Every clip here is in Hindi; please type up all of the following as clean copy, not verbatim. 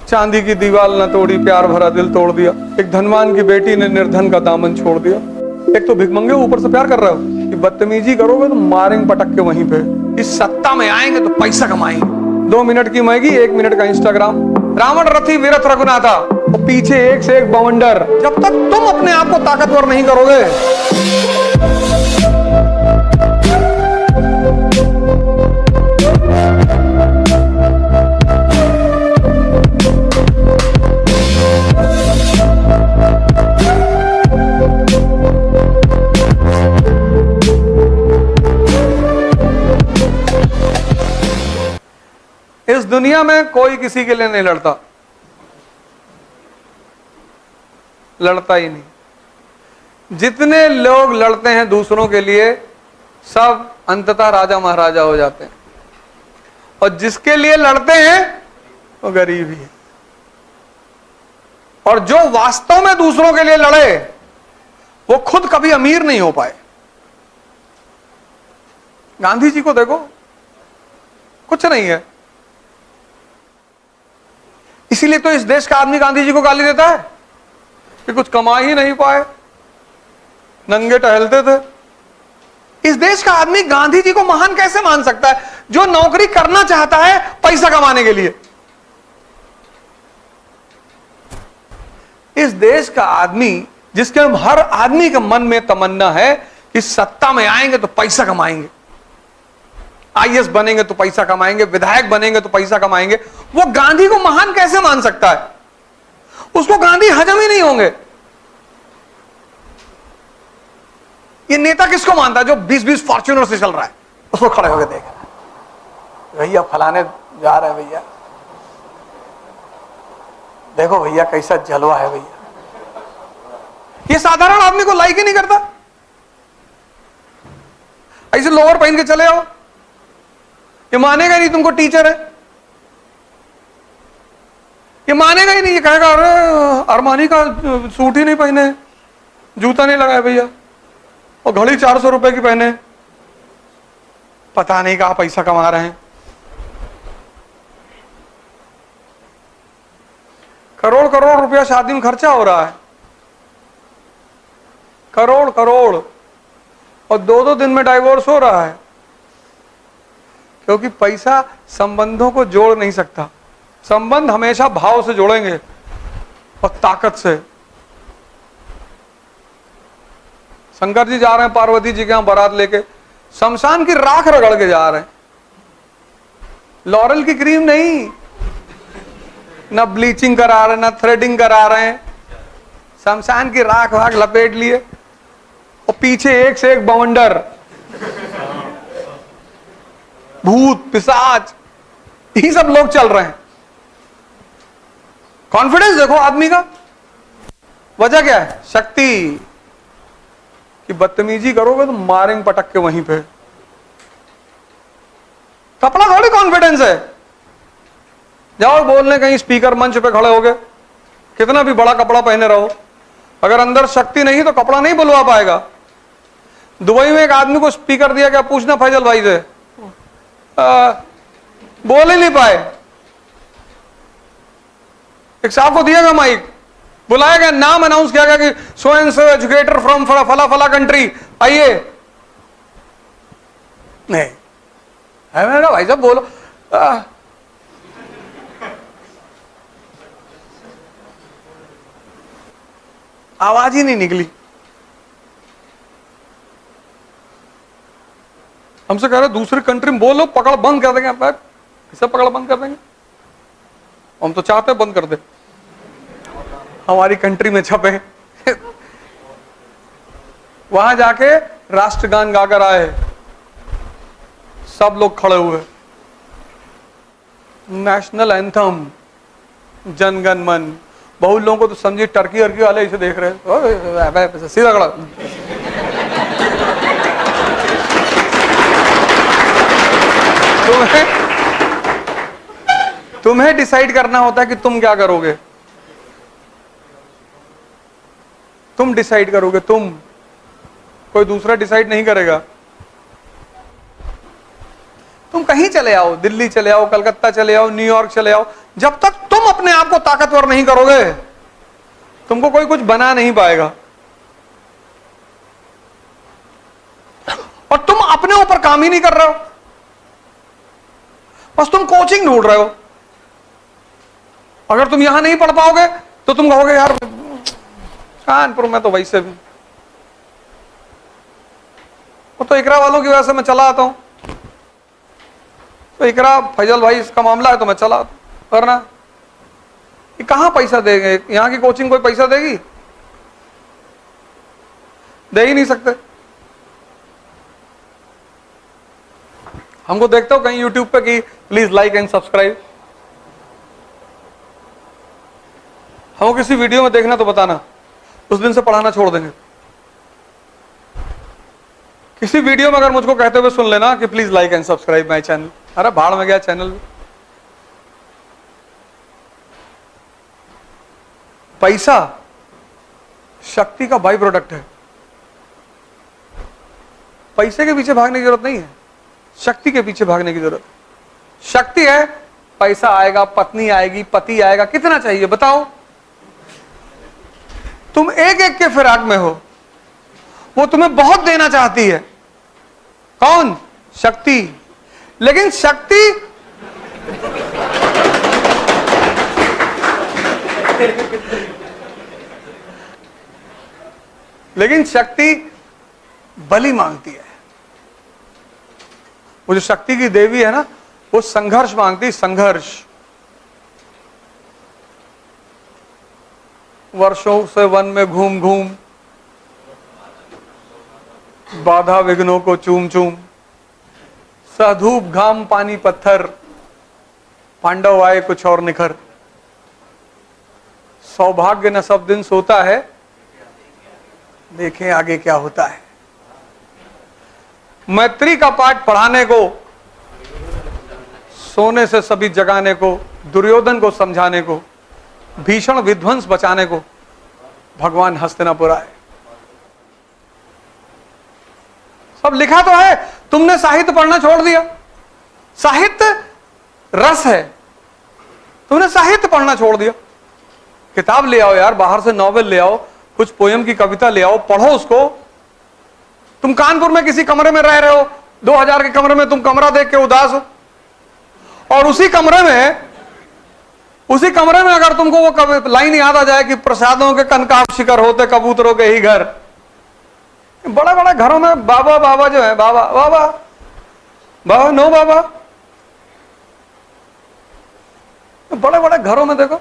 चांदी की दीवार न तोड़ी, प्यार भरा दिल तोड़ दिया। एक धनवान की बेटी ने निर्धन का दामन छोड़ दिया। एक तो भिखमंगे ऊपर से प्यार कर रहे हो कि बदतमीजी करोगे तो मारेंगे पटक के वहीं पे। इस सत्ता में आएंगे तो पैसा कमाएंगे। 2 मिनट की मैगी, 1 मिनट का इंस्टाग्राम। रावण रथी विरथ रघुनाथा, और पीछे एक से एक बवंडर। जब तक तुम अपने आप को ताकतवर नहीं करोगे, इस दुनिया में कोई किसी के लिए नहीं लड़ता, लड़ता ही नहीं। जितने लोग लड़ते हैं दूसरों के लिए, सब अंततः राजा महाराजा हो जाते हैं, और जिसके लिए लड़ते हैं वो गरीब ही है। और जो वास्तव में दूसरों के लिए लड़े वो खुद कभी अमीर नहीं हो पाए। गांधी जी को देखो, कुछ नहीं है, इसीलिए तो इस देश का आदमी गांधी जी को गाली देता है कि कुछ कमा ही नहीं पाए, नंगे टहलते थे। इस देश का आदमी गांधी जी को महान कैसे मान सकता है, जो नौकरी करना चाहता है पैसा कमाने के लिए। इस देश का आदमी, जिसके हर आदमी के मन में तमन्ना है कि सत्ता में आएंगे तो पैसा कमाएंगे, आईएएस बनेंगे तो पैसा कमाएंगे, विधायक बनेंगे तो पैसा कमाएंगे, वो गांधी को महान कैसे मान सकता है? उसको गांधी हजम ही नहीं होंगे। ये नेता किसको मानता है जो 20-20 फॉर्च्यूनर से चल रहा है? उसको खड़े होकर देख, भैया फलाने जा रहे हैं, भैया देखो भैया कैसा जलवा है भैया। ये साधारण आदमी को लाइक ही नहीं करता। ऐसे लोअर पहन के चले आओ, ये मानेगा ही नहीं तुमको टीचर है, ये मानेगा ही नहीं। ये कहेगा अरे अरमानी का सूट ही नहीं पहने, जूता नहीं लगाया भैया, और घड़ी 400 रुपए की पहने, पता नहीं कहां पैसा कमा रहे हैं। करोड़ करोड़ रुपया शादी में खर्चा हो रहा है, करोड़ करोड़, और 2-2 दिन में डाइवोर्स हो रहा है, क्योंकि पैसा संबंधों को जोड़ नहीं सकता। संबंध हमेशा भाव से जोड़ेंगे और ताकत से। शंकर जी जा रहे हैं पार्वती जी के यहां बारात लेके, शमशान की राख रगड़ के जा रहे हैं, लॉरेल की क्रीम नहीं, ना ब्लीचिंग करा रहे, ना थ्रेडिंग करा रहे हैं, शमशान की राख वाख लपेट लिए, और पीछे एक से एक बवंडर, भूत पिशाच, यही सब लोग चल रहे हैं। कॉन्फिडेंस देखो आदमी का। वजह क्या है? शक्ति। कि बदतमीजी करोगे तो मारेंगे पटक के वहीं पे। कपड़ा थोड़ी कॉन्फिडेंस है। जाओ बोलने कहीं स्पीकर मंच पे खड़े होगे, कितना भी बड़ा कपड़ा पहने रहो, अगर अंदर शक्ति नहीं तो कपड़ा नहीं बुलवा पाएगा। दुबई में एक आदमी को स्पीकर दिया गया, पूछना फैजल भाई से, बोल ही नहीं पाए। एक साहब को दिया गया माइक, बुलाया गया, नाम अनाउंस किया गया कि so and so educator from फला फला कंट्री, आइए। नहीं, मैंने कहा भाई साहब बोलो। आवाज ही नहीं निकली। हमसे कह रहे दूसरी कंट्री में बोलो, पकड़ बंद कर देंगे। कैसे पकड़ बंद कर देंगे? हम तो चाहते बंद कर दे, हमारी कंट्री में छपे। वहां जाके राष्ट्रगान गाकर आए, सब लोग खड़े हुए, नेशनल एंथम जनगण मन। बहुत लोगों को तो समझिए टर्की अर्की वाले इसे देख रहे हैं, सीधा खड़ा। तुम्हें डिसाइड करना होता है कि तुम क्या करोगे। तुम डिसाइड करोगे, तुम, कोई दूसरा डिसाइड नहीं करेगा। तुम कहीं चले आओ, दिल्ली चले आओ, कलकत्ता चले आओ, न्यूयॉर्क चले आओ, जब तक तुम अपने आप को ताकतवर नहीं करोगे तुमको कोई कुछ बना नहीं पाएगा। और तुम अपने ऊपर काम ही नहीं कर रहे हो, बस तुम कोचिंग ढूंढ रहे हो। अगर तुम यहां नहीं पढ़ पाओगे तो तुम कहोगे यार कानपुर में तो वैसे भी, वो तो इकरा वालों की वजह से मैं चला आता हूं, तो इकरा फैजल भाई इसका मामला है तो मैं चला आता हूं, वरना ये कहां पैसा देंगे, यहां की कोचिंग कोई पैसा देगी? दे ही नहीं सकते। हमको देखते हो कहीं यूट्यूब पे कि प्लीज लाइक एंड सब्सक्राइब, हमको किसी वीडियो में देखना तो बताना, उस दिन से पढ़ाना छोड़ देंगे। किसी वीडियो में अगर मुझको कहते हुए सुन लेना कि please like and subscribe my channel, अरे भाड़ में गया चैनल भी। पैसा शक्ति का बाई प्रोडक्ट है, पैसे के पीछे भागने की जरूरत नहीं है, शक्ति के पीछे भागने की जरूरत है। शक्ति है, पैसा आएगा, पत्नी आएगी, पति आएगा, कितना चाहिए बताओ? तुम एक एक के फिराक में हो, वो तुम्हें बहुत देना चाहती है। कौन? शक्ति। लेकिन शक्ति लेकिन शक्ति बलि मांगती है। वो जो शक्ति की देवी है ना, वो संघर्ष मांगती, संघर्ष। वर्षों से वन में घूम घूम, बाधा विघ्नों को चूम चूम, सधूप घाम पानी पत्थर, पांडव आए कुछ और निखर। सौभाग्य न सब दिन सोता है, देखें आगे क्या होता है। मैत्री का पाठ पढ़ाने को, सोने से सभी जगाने को, दुर्योधन को समझाने को, भीषण विध्वंस बचाने को भगवान हस्तिनापुर आए। सब लिखा तो है, तुमने साहित्य पढ़ना छोड़ दिया। साहित्य रस है, तुमने साहित्य पढ़ना छोड़ दिया। किताब ले आओ यार, बाहर से नॉवेल ले आओ, कुछ पोयम की कविता ले आओ, पढ़ो उसको। तुम कानपुर में किसी कमरे में रह रहे हो, 2000 के कमरे में तुम कमरा देख के उदास हो, और उसी कमरे में अगर तुमको वो लाइन याद आ जाए कि प्रसादों के कनकाब शिखर होते कबूतरों के ही घर। बड़े बड़े घरों में बाबा बाबा जो है, बाबा बाबा बाबा नो बाबा, बड़े बड़े घरों में देखो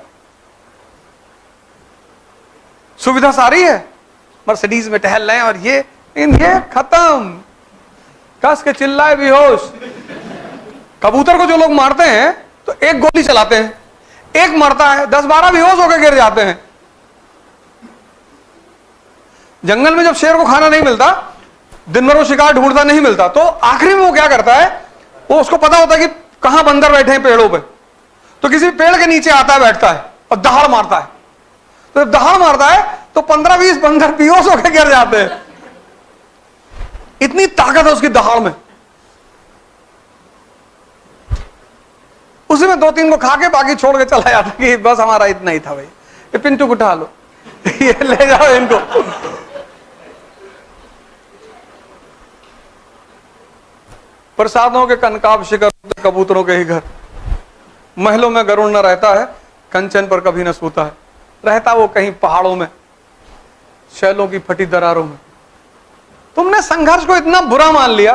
सुविधा सारी है, मर्सिडीज में टहल रहे हैं, और ये खत्म, कस के चिल्लाए बेहोश। कबूतर को जो लोग मारते हैं तो एक गोली चलाते हैं, एक मरता है, 10-12 बेहोश होकर गिर जाते हैं। जंगल में जब शेर को खाना नहीं मिलता, दिन भर वो शिकार ढूंढता नहीं मिलता, तो आखिरी में वो क्या करता है, वो उसको पता होता है कि कहां बंदर बैठे हैं पेड़ों पे, तो किसी पेड़ के नीचे आता है, बैठता है और दहाड़ मारता है। तो जब दहाड़ मारता है तो 15-20 बंदर बेहोश होकर गिर जाते हैं। इतनी ताकत है उसकी दहाड़ में। उसी में 2-3 को खा के बाकी छोड़ के चला जाता कि बस हमारा इतना ही था भाई, ये पिंटू को उठा लो, ये ले जाओ इनको। प्रसादों के कनकाब शिखर, कबूतरों के ही घर। महलों में गरुड़ न रहता है, कंचन पर कभी न सोता है, रहता वो कहीं पहाड़ों में, शैलों की फटी दरारों में। तुमने संघर्ष को इतना बुरा मान लिया।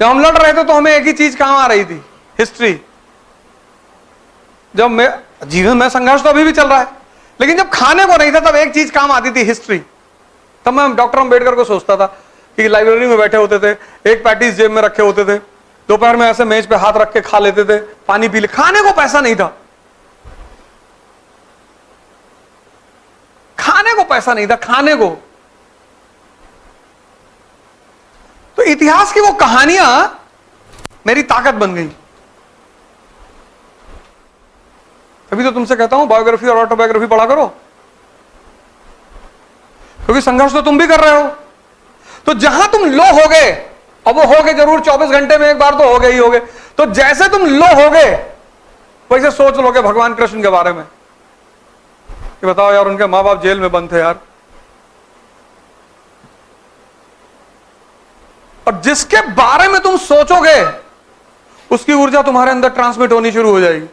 जब हम लड़ रहे थे तो हमें एक ही चीज काम आ रही थी, हिस्ट्री। जब मैं जीवन में संघर्ष तो अभी भी चल रहा है, लेकिन जब खाने को नहीं था तब एक चीज काम आती थी, हिस्ट्री। तब मैं डॉक्टर अम्बेडकर को सोचता था कि लाइब्रेरी में बैठे होते थे, एक पैटीज जेब में रखे होते थे, दोपहर में ऐसे मेज पे हाथ रख के खा लेते थे, पानी पी ले। खाने को पैसा नहीं था, खाने को पैसा नहीं था, खाने को। तो इतिहास की वो कहानियां मेरी ताकत बन गई। अभी तो तुमसे कहता हूं बायोग्राफी और ऑटोबायोग्राफी पढ़ा करो, क्योंकि संघर्ष तो तुम भी कर रहे हो। तो जहां तुम लो हो गए, अब वो हो गए जरूर, 24 घंटे में एक बार तो हो गए ही हो गए। तो जैसे तुम लो हो गए वैसे सोच लोगे भगवान कृष्ण के बारे में कि बताओ यार, उनके माँ बाप जेल में बंद थे यार, और जिसके बारे में तुम सोचोगे उसकी ऊर्जा तुम्हारे अंदर ट्रांसमिट होनी शुरू हो जाएगी।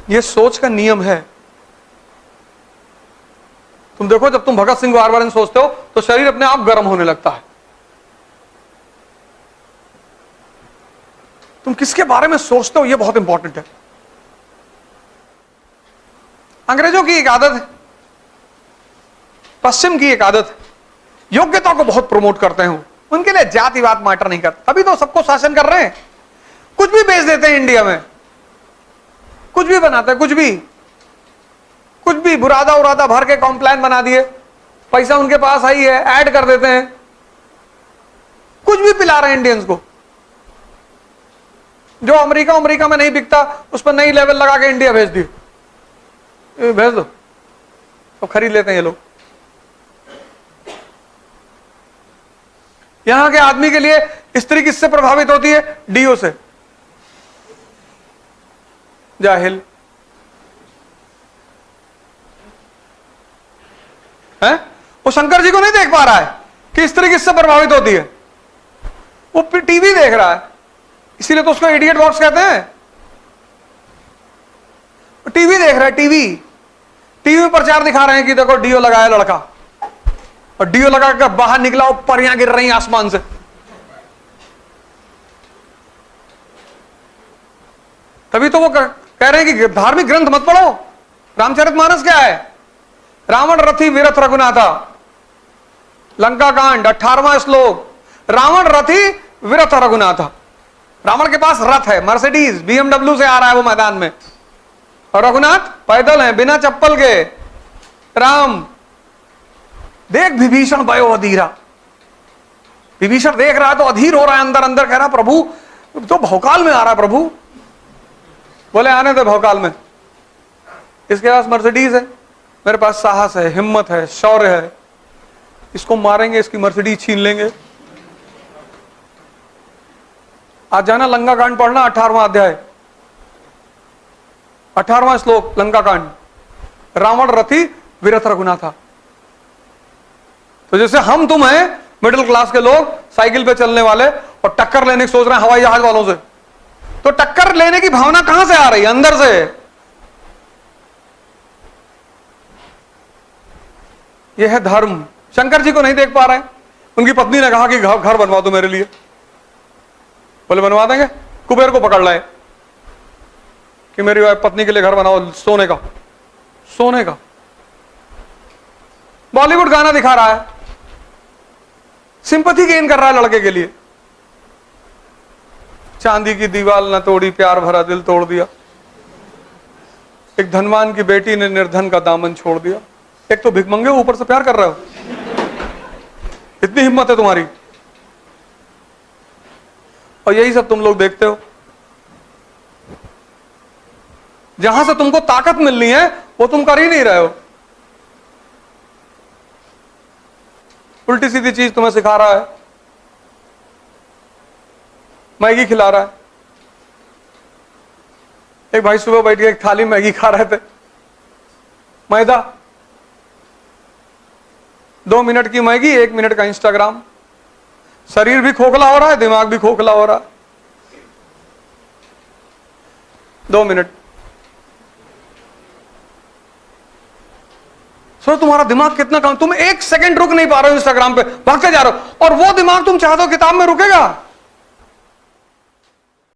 यह सोच का नियम है। तुम देखो, जब तुम भगत सिंह के बारे में सोचते हो तो शरीर अपने आप गर्म होने लगता है। तुम किसके बारे में सोचते हो यह बहुत इंपॉर्टेंट है। अंग्रेजों की एक आदत है, पश्चिम की एक आदत है, योग्यता को बहुत प्रमोट करते हैं। उनके लिए जातिवाद मैटर नहीं करता। अभी तो सबको शासन कर रहे हैं, कुछ भी बेच देते हैं इंडिया में, कुछ भी बनाते हैं, कुछ भी बुरादा उरादा भर के कॉम्प्लान बना दिए, पैसा उनके पास आई है, ऐड कर देते हैं, कुछ भी पिला रहे हैं इंडियंस को। जो अमेरिका में नहीं बिकता उस पर नई लेवल लगा के इंडिया भेज दिए, भेज दो तो खरीद लेते हैं ये लोग। यहां के आदमी के लिए स्त्री किससे प्रभावित होती है? डीओ से। जाहिल है, वो शंकर जी को नहीं देख पा रहा है कि स्त्री किससे प्रभावित होती है। वो टीवी देख रहा है, इसीलिए तो उसको इडियट बॉक्स कहते हैं। टीवी देख रहा है, टीवी में प्रचार दिखा रहे हैं कि देखो डीओ लगाया लड़का, और डीओ लगा कर बाहर निकला, परियां गिर रही आसमान से। तभी तो वो कह रहे हैं कि धार्मिक ग्रंथ मत पढ़ो। रामचरितमानस क्या है? रावण रथी विरथ रघुनाथा, लंका कांड 18वां श्लोक। रावण रथी विरथ रघुनाथा। रावण के पास रथ है, मर्सिडीज BMW से आ रहा है वो मैदान में, और रघुनाथ पैदल है बिना चप्पल के। राम देख विभीषण भयो अधीरा, विभीषण देख रहा है तो अधीर हो रहा है, अंदर अंदर कह रहा प्रभु तो भौकाल में आ रहा है। प्रभु बोले आने दे भौकाल में, इसके पास मर्सिडीज है, मेरे पास साहस है, हिम्मत है, शौर्य है, इसको मारेंगे, इसकी मर्सिडीज छीन लेंगे। आज जाना लंका कांड पढ़ना, 18वां अध्याय, 18वां श्लोक लंका कांड। रावण रथी विरथ रघुनाथा। तो जैसे हम तुम हैं मिडिल क्लास के लोग, साइकिल पे चलने वाले, और टक्कर लेने की सोच रहे हैं हवाई जहाज वालों से, तो टक्कर लेने की भावना कहां से आ रही है? अंदर से। यह है धर्म। शंकर जी को नहीं देख पा रहे हैं। उनकी पत्नी ने कहा कि घर बनवा दो मेरे लिए। बोले बनवा देंगे। कुबेर को पकड़ लाए कि मेरी पत्नी के लिए घर बनाओ, सोने का। बॉलीवुड गाना दिखा रहा है, सिंपैथी गेन कर रहा है लड़के के लिए। चांदी की दीवार न तोड़ी, प्यार भरा दिल तोड़ दिया। एक धनवान की बेटी ने निर्धन का दामन छोड़ दिया। एक तो भिखमंगे हो, ऊपर से प्यार कर रहे हो। इतनी हिम्मत है तुम्हारी, और यही सब तुम लोग देखते हो। जहां से तुमको ताकत मिलनी है वो तुम कर ही नहीं रहे हो। उल्टी सीधी चीज तुम्हें सिखा रहा है, मैगी खिला रहा है। एक भाई सुबह बैठ के एक थाली मैगी खा रहे थे, मैदा। 2 मिनट की मैगी, 1 मिनट का इंस्टाग्राम। शरीर भी खोखला हो रहा है, दिमाग भी खोखला हो रहा है। 2 मिनट। सो तुम्हारा दिमाग कितना काम, तुम 1 सेकंड रुक नहीं पा रहे हो इंस्टाग्राम पे, भागते जा रहे हो। और वो दिमाग तुम चाहते हो किताब में रुकेगा?